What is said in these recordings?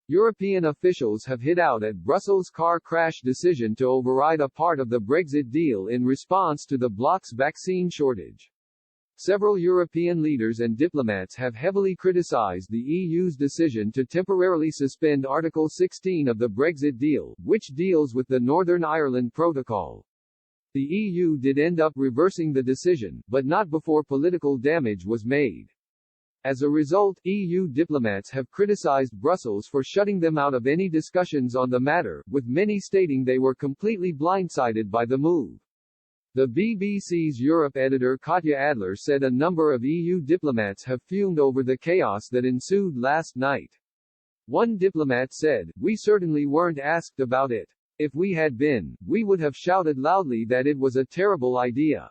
European officials have hit out at Brussels' car crash decision to override a part of the Brexit deal in response to the bloc's vaccine shortage. Several European leaders and diplomats have heavily criticized the EU's decision to temporarily suspend Article 16 of the Brexit deal, which deals with the Northern Ireland Protocol. The EU did end up reversing the decision, but not before political damage was made. As a result, EU diplomats have criticized Brussels for shutting them out of any discussions on the matter, with many stating they were completely blindsided by the move. The BBC's Europe editor Katya Adler said a number of EU diplomats have fumed over the chaos that ensued last night. One diplomat said, "We certainly weren't asked about it. If we had been, we would have shouted loudly that it was a terrible idea.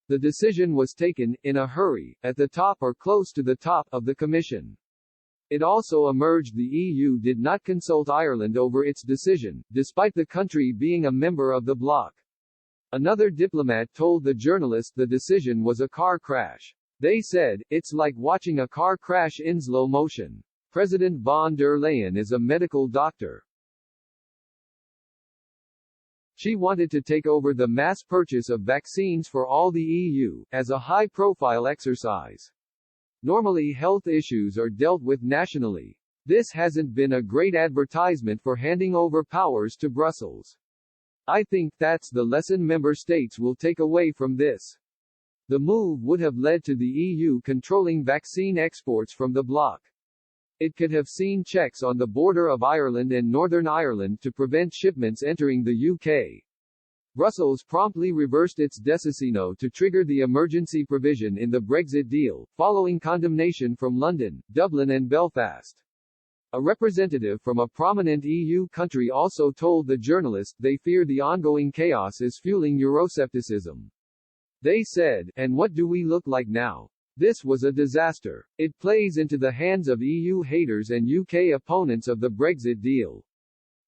The decision was taken, in a hurry, at the top or close to the top, of the Commission." It also emerged the EU did not consult Ireland over its decision, despite the country being a member of the bloc. Another diplomat told the journalist the decision was a car crash. They said, "It's like watching a car crash in slow motion." President von der Leyen is a medical doctor. She wanted to take over the mass purchase of vaccines for all the EU, as a high-profile exercise. Normally health issues are dealt with nationally. This hasn't been a great advertisement for handing over powers to Brussels. I think that's the lesson member states will take away from this. The move would have led to the EU controlling vaccine exports from the bloc. It could have seen checks on the border of Ireland and Northern Ireland to prevent shipments entering the UK. Brussels promptly reversed its decision to trigger the emergency provision in the Brexit deal, following condemnation from London, Dublin and Belfast. A representative from a prominent EU country also told the journalist they fear the ongoing chaos is fueling Euroscepticism. They said, "And what do we look like now? This was a disaster. It plays into the hands of EU haters and UK opponents of the Brexit deal."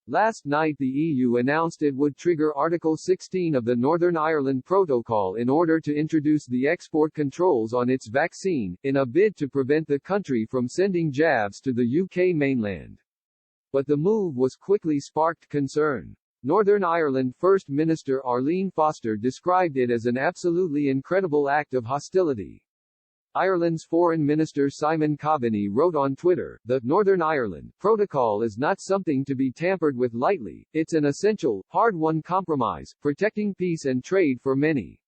Last night the EU announced it would trigger Article 16 of the Northern Ireland Protocol in order to introduce the export controls on its vaccine, in a bid to prevent the country from sending jabs to the UK mainland. But the move was quickly sparked concern. Northern Ireland First Minister Arlene Foster described it as an absolutely incredible act of hostility. Ireland's Foreign Minister Simon Coveney wrote on Twitter, "The Northern Ireland Protocol is not something to be tampered with lightly, it's an essential, hard-won compromise, protecting peace and trade for many."